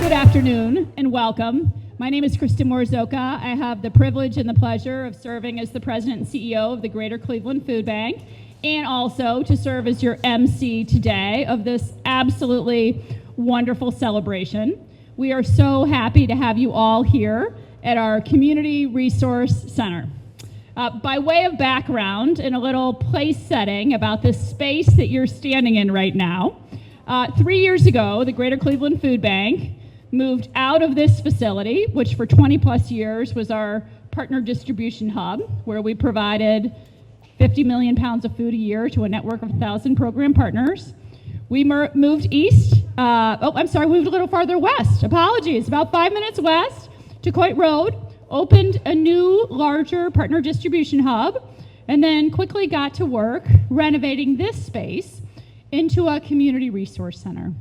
Good afternoon and welcome. My name is Kristen Morzoka. I have the privilege and the pleasure of serving as the president and CEO of the Greater Cleveland Food Bank, and also to serve as your MC today of this absolutely wonderful celebration. We are so happy to have you all here at our Community Resource Center. By way of background and a little place setting about this space that you're standing in right now, 3 years ago, the Greater Cleveland Food Bank moved out of this facility, which for 20 plus years was our partner distribution hub, where we provided 50 million pounds of food a year to a network of 1,000 program partners. We moved east, moved a little farther west, about 5 minutes west to Coit Road, opened a new, larger partner distribution hub, and then quickly got to work renovating this space into a community resource center.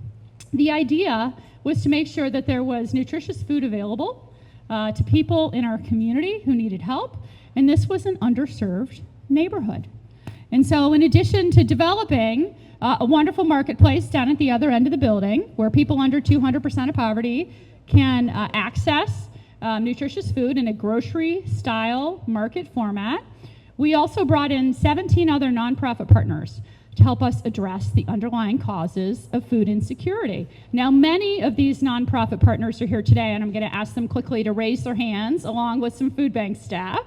The idea was to make sure that there was nutritious food available to people in our community who needed help, and this was an underserved neighborhood. And so in addition to developing a wonderful marketplace down at the other end of the building where people under 200% of poverty can access nutritious food in a grocery-style market format, we also brought in 17 other nonprofit partners to help us address the underlying causes of food insecurity. Now, many of these nonprofit partners are here today, and I'm going to ask them quickly to raise their hands along with some food bank staff.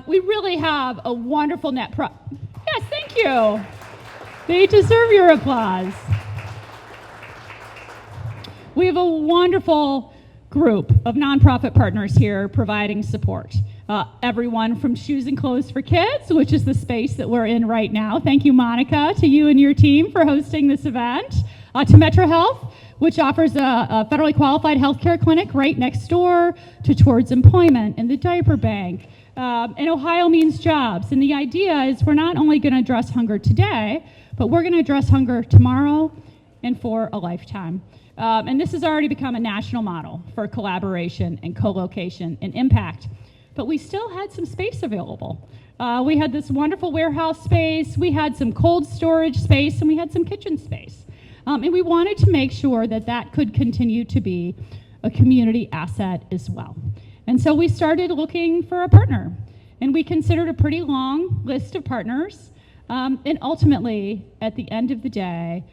We really have a wonderful Yes, thank you. They deserve your applause. We have a wonderful group of nonprofit partners here providing support. Everyone from Shoes and Clothes for Kids, which is the space that we're in right now. Thank you, Monica, to you and your team for hosting this event. To Metro Health, which offers a federally qualified healthcare clinic right next door, to Towards Employment and the Diaper Bank. And Ohio Means Jobs. And the idea is we're not only going to address hunger today, but we're going to address hunger tomorrow and for a lifetime. And this has already become a national model for collaboration and co-location and impact. But we still had some space available. We had this wonderful warehouse space, we had some cold storage space, and we had some kitchen space. And we wanted to make sure that that could continue to be a community asset as well. And so we started looking for a partner. And we considered a pretty long list of partners. And ultimately, at the end of the day,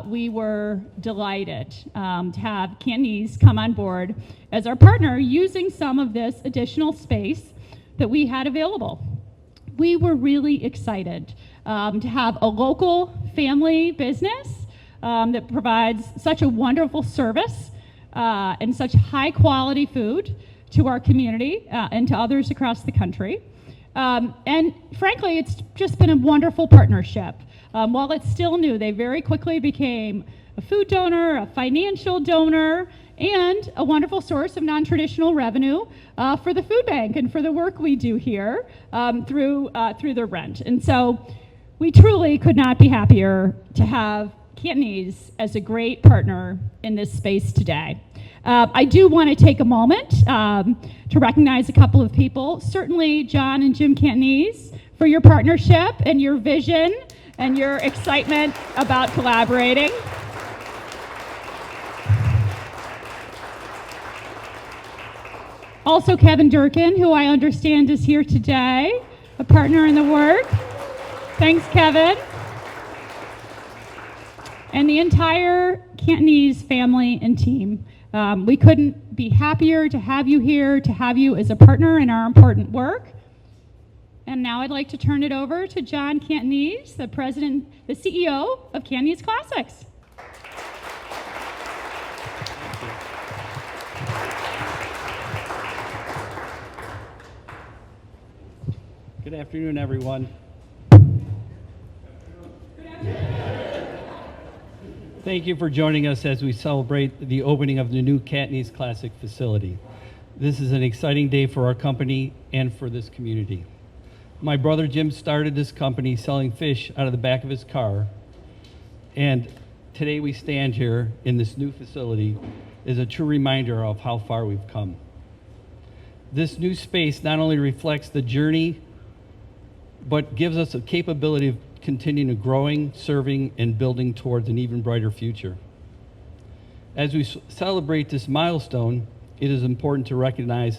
we were delighted to have Catanese come on board as our partner using some of this additional space that we had available. We were really excited to have a local family business that provides such a wonderful service and such high quality food to our community and to others across the country. And frankly, it's just been a wonderful partnership. While it's still new, they very quickly became a food donor, a financial donor, and a wonderful source of non-traditional revenue for the food bank and for the work we do here through the rent. And so we truly could not be happier to have Catanese as a great partner in this space today. I do want to take a moment to recognize a couple of people. Certainly John and Jim Catanese for your partnership and your vision and your excitement about collaborating. Also Kevin Durkin, who I understand is here today, a partner in the work. Thanks, Kevin. And the entire Catanese family and team. We couldn't be happier to have you here, to have you as a partner in our important work. And now I'd like to turn it over to John Catanese, the CEO of Catanese Classics. Good afternoon, everyone. Thank you for joining us as we celebrate the opening of the new Catanese Classic facility. This is an exciting day for our company and for this community. My brother Jim started this company selling fish out of the back of his car, and today we stand here in this new facility is a true reminder of how far we've come. This new space not only reflects the journey, but gives us a capability of continuing growing, serving, and building towards an even brighter future. As we celebrate this milestone, it is important to recognize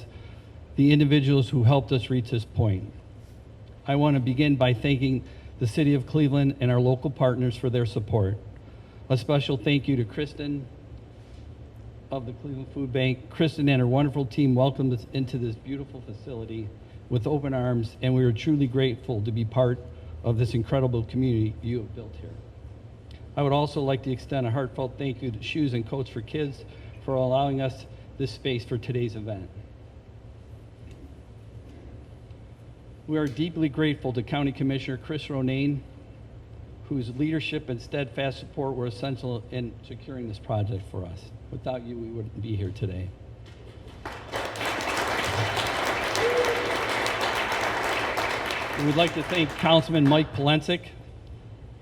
the individuals who helped us reach this point. I want to begin by thanking the City of Cleveland and our local partners for their support. A special thank you to Kristen of the Cleveland Food Bank. Kristen and her wonderful team welcomed us into this beautiful facility with open arms, and we are truly grateful to be part of this incredible community you have built here. I would also like to extend a heartfelt thank you to Shoes and Coats for Kids for allowing us this space for today's event. We are deeply grateful to County Commissioner Chris Ronayne, whose leadership and steadfast support were essential in securing this project for us. Without you, we wouldn't be here today. We would like to thank Councilman Mike Polensik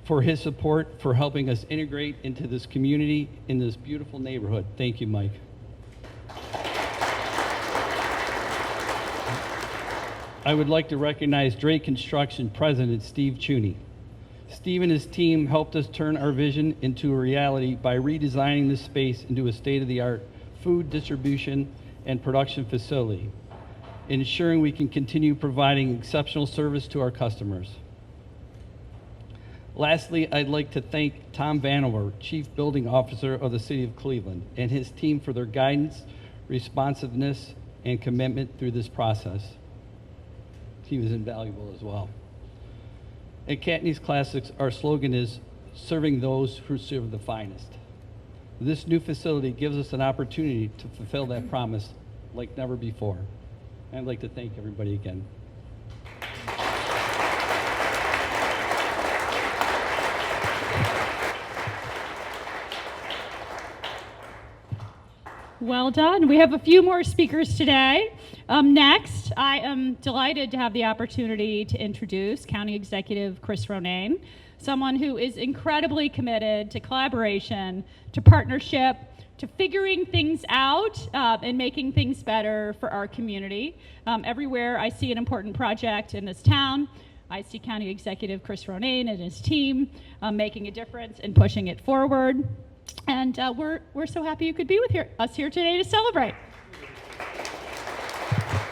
for his support for helping us integrate into this community in this beautiful neighborhood. Thank you, Mike. I would like to recognize Drake Construction President Steve Chuney. Steve and his team helped us turn our vision into a reality by redesigning this space into a state-of-the-art food distribution and production facility, ensuring we can continue providing exceptional service to our customers. Lastly, I'd like to thank Tom Vanover, Chief Building Officer of the City of Cleveland, and his team for their guidance, responsiveness, and commitment through this process. He was invaluable as well. At Catanese Classics, our slogan is serving those who serve the finest. This new facility gives us an opportunity to fulfill that promise like never before. I'd like to thank everybody again. Well done. We have a few more speakers today. Next, I am delighted to have the opportunity to introduce County Executive Chris Ronayne, someone who is incredibly committed to collaboration, to partnership, to figuring things out and making things better for our community. Everywhere I see an important project in this town, I see County Executive Chris Ronayne and his team making a difference and pushing it forward. And we're so happy you could be with us here today to celebrate.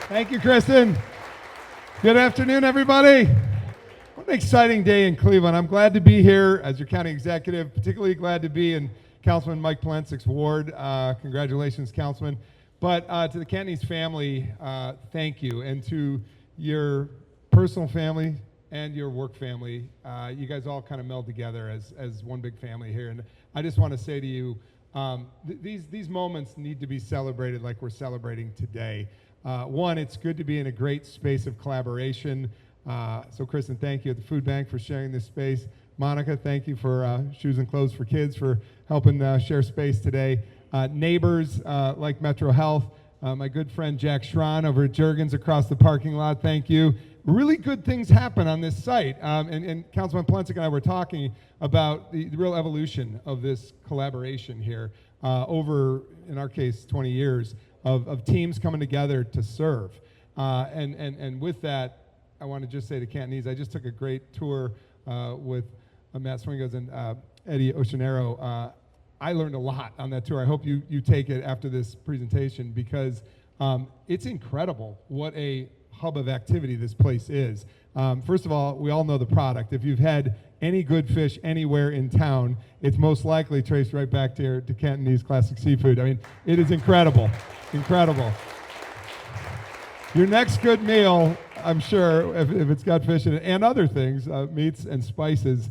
Thank you, Kristen. Good afternoon, everybody. What an exciting day in Cleveland. I'm glad to be here as your county executive, particularly glad to be in Councilman Mike Polensik's ward. Congratulations, Councilman. But to the Catanese family, thank you. And to your personal family and your work family, you guys all kind of meld together as one big family here. And I just want to say to you, these moments need to be celebrated like we're celebrating today. One, it's good to be in a great space of collaboration. So Kristen, thank you at the Food Bank for sharing this space. Monica, thank you for Shoes and Clothes for Kids for helping share space today. Neighbors like Metro Health, my good friend Jack Schron over at Juergens across the parking lot, thank you. Really good things happen on this site. And Councilman Polensik and I were talking about the real evolution of this collaboration here over, in our case, 20 years of teams coming together to serve. And with that, I want to just say to Catanese, I just took a great tour with Matt Swingos and Eddie Oceanero. I learned a lot on that tour. I hope you take it after this presentation because it's incredible what a hub of activity this place is. First of all, we all know the product. If you've had any good fish anywhere in town, it's most likely traced right back to Catanese classic seafood. I mean, it is incredible, incredible. Your next good meal, I'm sure, if it's got fish in it and other things, meats and spices,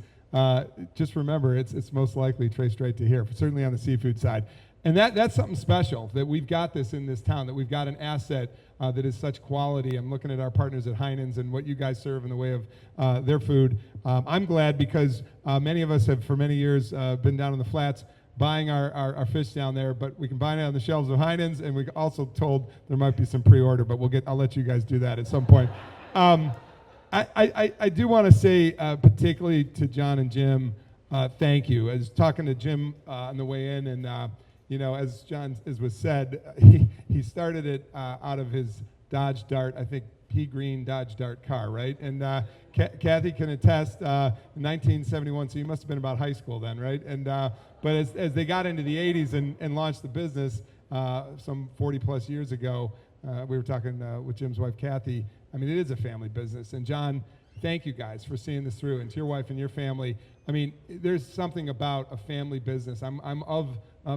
just remember it's most likely traced right to here, certainly on the seafood side. And that's something special, that we've got this in this town, that we've got an asset that is such quality. I'm looking at our partners at Heinen's and what you guys serve in the way of their food. I'm glad because many of us have for many years been down in the flats buying our fish down there, but we can buy it on the shelves of Heinen's, and we also told there might be some pre-order, but I'll let you guys do that at some point. I do want to say particularly to John and Jim, thank you. I was talking to Jim on the way in, and you know, as was said, he started it out of his Dodge Dart. I think pea green Dodge Dart car, right? And Kathy can attest, 1971, so you must have been about high school then, right? And but as they got into the 80s and launched the business some 40 plus years ago, we were talking with Jim's wife, Kathy. I mean, it is a family business. And John, thank you guys for seeing this through, and to your wife and your family. I mean, there's something about a family business. I'm of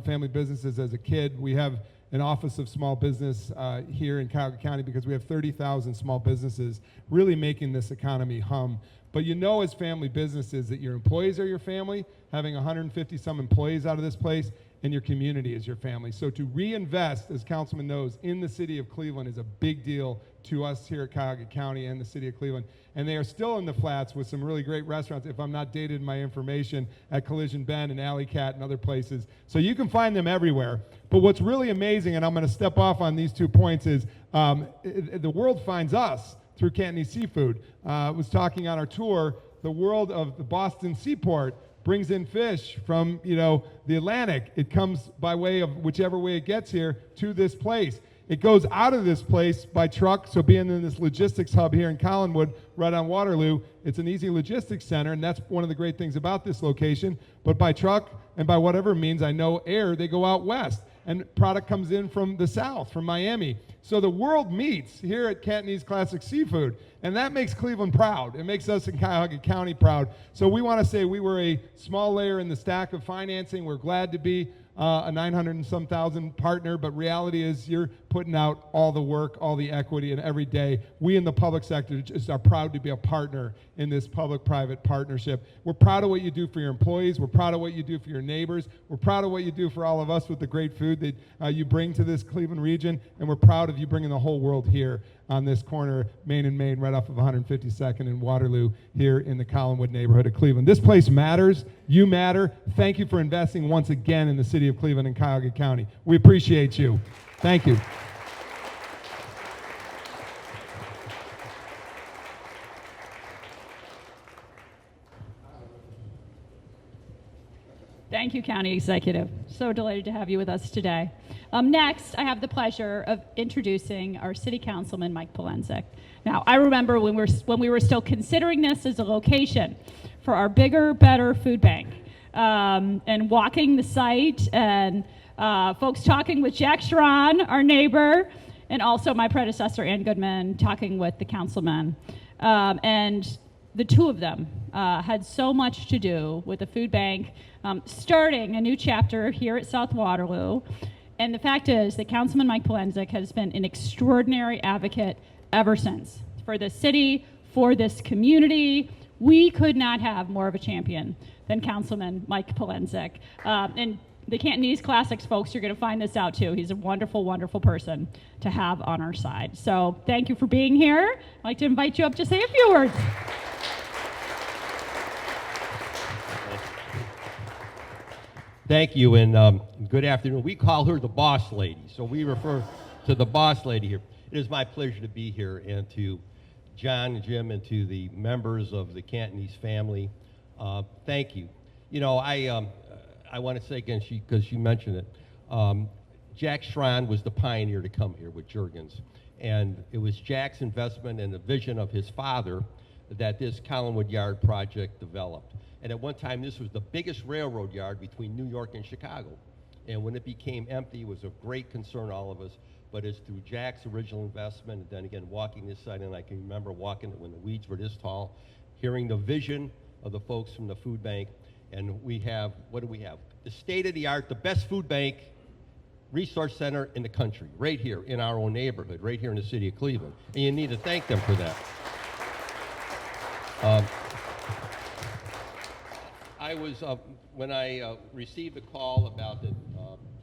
family businesses as a kid. We have an office of small business here in Cuyahoga County because we have 30,000 small businesses really making this economy hum. But you know, as family businesses, that your employees are your family, having 150 some employees out of this place, and your community is your family. So to reinvest, as Councilman knows, in the city of Cleveland is a big deal to us here at Cuyahoga County and the city of Cleveland. And they are still in the flats with some really great restaurants, if I'm not dated in my information, at Collision Bend and Alley Cat and other places. So you can find them everywhere. But what's really amazing, and I'm going to step off on these 2 points, is the world finds us through Catanese seafood. I was talking on our tour, the world of the Boston seaport brings in fish from, the Atlantic. It comes by way of whichever way it gets here to this place. It goes out of this place by truck, so being in this logistics hub here in Collinwood, right on Waterloo, it's an easy logistics center, and that's one of the great things about this location. But by truck and by whatever means, I know air, they go out west. And product comes in from the south, from Miami. So the world meets here at Catanese Classic Seafood, and that makes Cleveland proud. It makes us in Cuyahoga County proud. So we want to say we were a small layer in the stack of financing. We're glad to be a 900 and some thousand partner, but reality is you're putting out all the work, all the equity, and every day we in the public sector just are proud to be a partner in this public-private partnership. We're proud of what you do for your employees. We're proud of what you do for your neighbors. We're proud of what you do for all of us with the great food that you bring to this Cleveland region, and we're proud of you bringing the whole world here on this corner, Main and Main, right off of 152nd and Waterloo, here in the Collinwood neighborhood of Cleveland. This place matters. You matter. Thank you for investing once again in the city of Cleveland and Cuyahoga County. We appreciate you. Thank you. Thank you, County Executive. So delighted to have you with us today. Next, I have the pleasure of introducing our City Councilman, Mike Polensek. Now, I remember when we were still considering this as a location for our bigger, better food bank, and walking the site, and folks talking with Jack Schron, our neighbor, and also my predecessor, Ann Goodman, talking with the councilman. And the two of them had so much to do with the food bank starting a new chapter here at South Waterloo. And the fact is that Councilman Mike Polensek has been an extraordinary advocate ever since for the city, for this community. We could not have more of a champion than Councilman Mike Polensek. And the Catanese Classics folks, you're going to find this out too. He's a wonderful, wonderful person to have on our side. So thank you for being here. I'd like to invite you up to say a few words. Thank you, and good afternoon. We call her the boss lady, so we refer to the boss lady here. It is my pleasure to be here, and to John and Jim and to the members of the Catanese family, thank you. You know, I want to say again, because she mentioned it, Jack Schron was the pioneer to come here with Juergens, and it was Jack's investment and the vision of his father that this Collinwood Yard project developed. And at one time, this was the biggest railroad yard between New York and Chicago. And when it became empty, it was of great concern to all of us. But it's through Jack's original investment, and then again, walking this site, and I can remember walking it when the weeds were this tall, hearing the vision of the folks from the food bank. And we have, what do we have? The state-of-the-art, the best food bank resource center in the country, right here in our own neighborhood, right here in the city of Cleveland. And you need to thank them for that. I was, when I received a call about that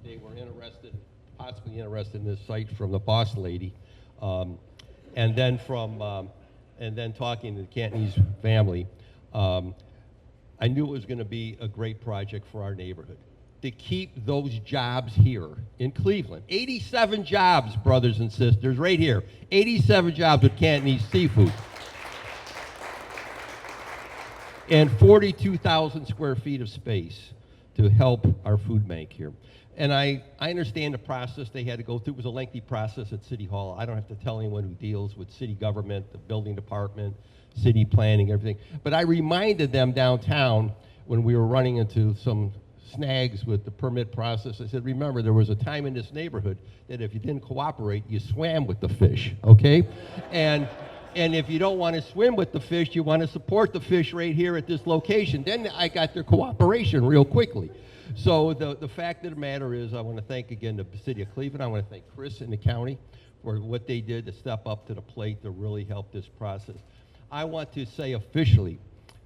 they were interested, possibly interested in this site from the boss lady, and then talking to the Catanese family, I knew it was going to be a great project for our neighborhood. To keep those jobs here in Cleveland. 87 jobs, brothers and sisters, right here. 87 jobs with Catanese seafood. And 42,000 square feet of space to help our food bank here. And I understand the process they had to go through. It was a lengthy process at City Hall. I don't have to tell anyone who deals with city government, the building department, city planning, everything. But I reminded them downtown when we were running into some snags with the permit process. I said, remember, there was a time in this neighborhood that if you didn't cooperate, you swam with the fish, okay? And if you don't want to swim with the fish, you want to support the fish right here at this location. Then I got their cooperation real quickly. So the fact of the matter is, I want to thank again the city of Cleveland. I want to thank Chris and the county for what they did to step up to the plate to really help this process. I want to say officially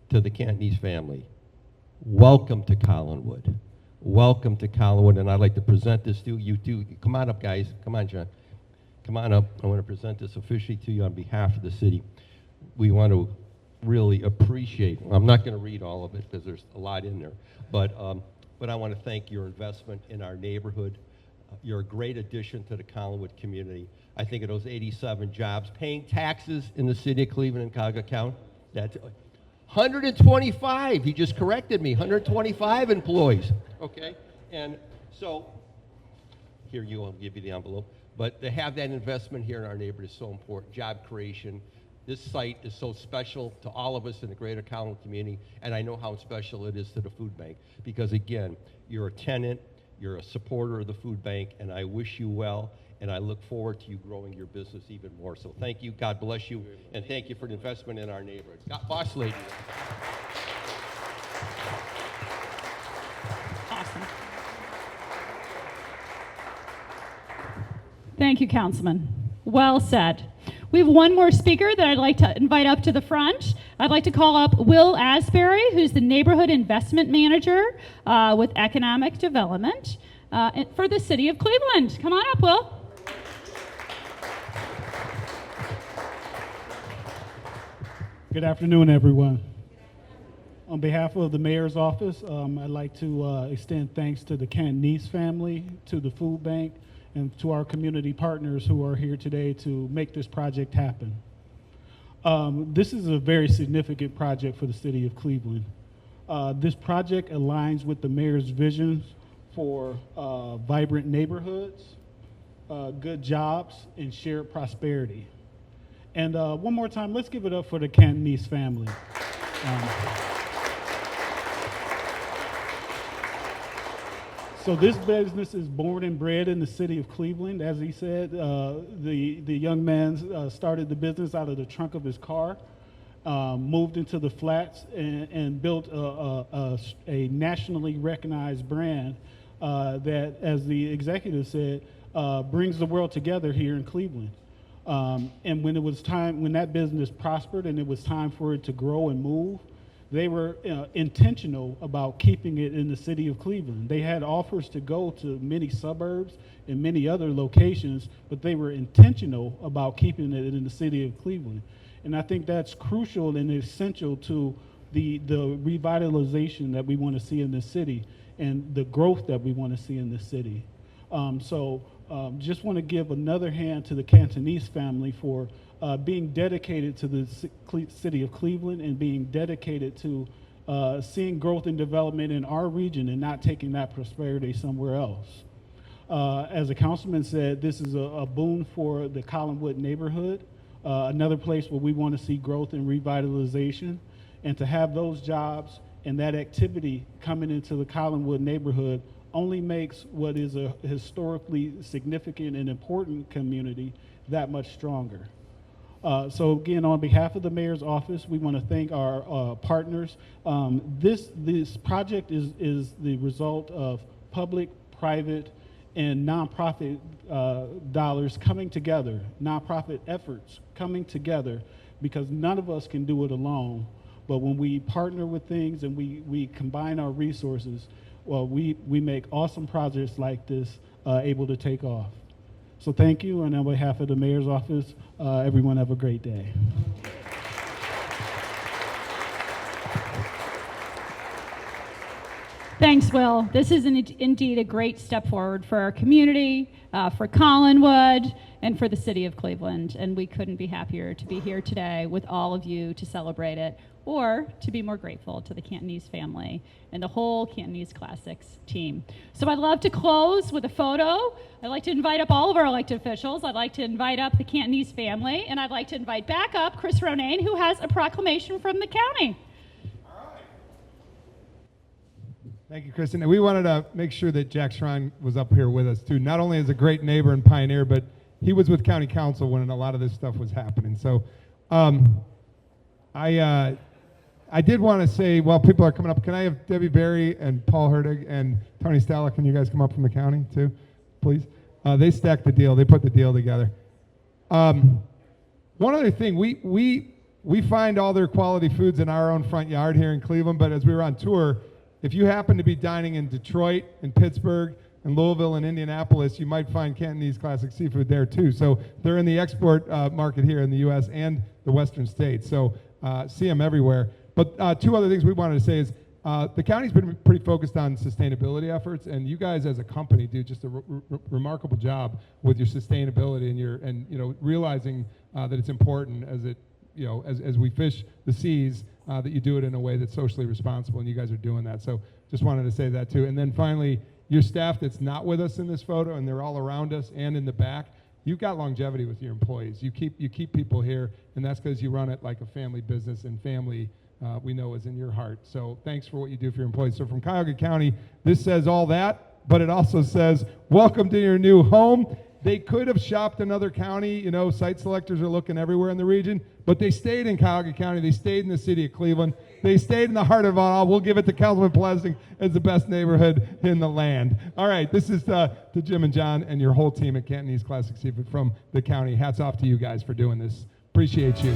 to the Catanese family, welcome to Collinwood. Welcome to Collinwood, and I'd like to present this to you too. Come on up, guys. Come on, John. Come on up. I want to present this officially to you on behalf of the city. We want to really appreciate, I'm not going to read all of it because there's a lot in there, but I want to thank your investment in our neighborhood. You're a great addition to the Collinwood community. I think of those 87 jobs, paying taxes in the city of Cleveland and Cuyahoga County. That's 125. He just corrected me. 125 employees. Okay, and so here I'll give you the envelope. But to have that investment here in our neighborhood is so important. Job creation. This site is so special to all of us in the greater Collinwood community, and I know how special it is to the food bank because, again, you're a tenant, you're a supporter of the food bank, and I wish you well, and I look forward to you growing your business even more. So thank you, God bless you, and thank you for the investment in our neighborhood. Boss lady. Awesome. Thank you, Councilman. Well said. We have one more speaker that I'd like to invite up to the front. I'd like to call up Will Asbury, who's the Neighborhood Investment Manager with Economic Development for the City of Cleveland. Come on up, Will. Good afternoon, everyone. On behalf of the Mayor's Office, I'd like to extend thanks to the Catanese family, to the food bank, and to our community partners who are here today to make this project happen. This is a very significant project for the city of Cleveland. This project aligns with the mayor's visions for vibrant neighborhoods, good jobs, and shared prosperity. And one more time, let's give it up for the Catanese family. So this business is born and bred in the city of Cleveland. As he said, the young man started the business out of the trunk of his car, moved into the flats, and built a nationally recognized brand that, as the executive said, brings the world together here in Cleveland. And when it was time, when that business prospered and it was time for it to grow and move, they were intentional about keeping it in the city of Cleveland. They had offers to go to many suburbs and many other locations, but they were intentional about keeping it in the city of Cleveland. And I think that's crucial and essential to the revitalization that we want to see in this city and the growth that we want to see in this city. Just want to give another hand to the Catanese family for being dedicated to the city of Cleveland and being dedicated to seeing growth and development in our region and not taking that prosperity somewhere else. As the councilman said, this is a boon for the Collinwood neighborhood, another place where we want to see growth and revitalization, and to have those jobs and that activity coming into the Collinwood neighborhood only makes what is a historically significant and important community that much stronger. So again, on behalf of the mayor's office, we want to thank our partners. This project is the result of public, private, and nonprofit dollars coming together, nonprofit efforts coming together, because none of us can do it alone. But when we partner with things and we combine our resources, well, we make awesome projects like this able to take off. So thank you, and on behalf of the mayor's office, everyone have a great day. Thanks, Will. This is indeed a great step forward for our community, for Collinwood, and for the city of Cleveland. And we couldn't be happier to be here today with all of you to celebrate it. or to be more grateful to the Catanese family and the whole Catanese Classics team. So I'd love to close with a photo. I'd like to invite up all of our elected officials. I'd like to invite up the Catanese family, and I'd like to invite back up Chris Ronayne, who has a proclamation from the county. Thank you, Kristen. And we wanted to make sure that Jack Schrein was up here with us, too, not only as a great neighbor and pioneer, but he was with county council when a lot of this stuff was happening. So I did want to say, while people are coming up, can I have Debbie Berry and Paul Hertig and Tony Stella, can you guys come up from the county, too, please? They stacked the deal. They put the deal together. One other thing, we find all their quality foods in our own front yard here in Cleveland, but as we were on tour, if you happen to be dining in Detroit and Pittsburgh and Louisville and Indianapolis, you might find Cantonese classic seafood there too. So they're in the export market here in the U.S. and the Western states. So see them everywhere. But two other things we wanted to say is the county's been pretty focused on sustainability efforts, and you guys as a company do just a remarkable job with your sustainability and realizing that it's important as we fish the seas, that you do it in a way that's socially responsible, and you guys are doing that. So just wanted to say that too. And then finally, your staff that's not with us in this photo, and they're all around us and in the back, you've got longevity with your employees. You keep people here, and that's because you run it like a family business, and family we know is in your heart. So thanks for what you do for your employees. So from Cuyahoga County, this says all that, but it also says, welcome to your new home. They could have shopped another county. Site selectors are looking everywhere in the region, but they stayed in Cuyahoga County. They stayed in the city of Cleveland. They stayed in the heart of it all. We'll give it to Councilman Plessing as the best neighborhood in the land. All right, this is to Jim and John and your whole team at Cantonese Classic Seafood from the county. Hats off to you guys for doing this. Appreciate you.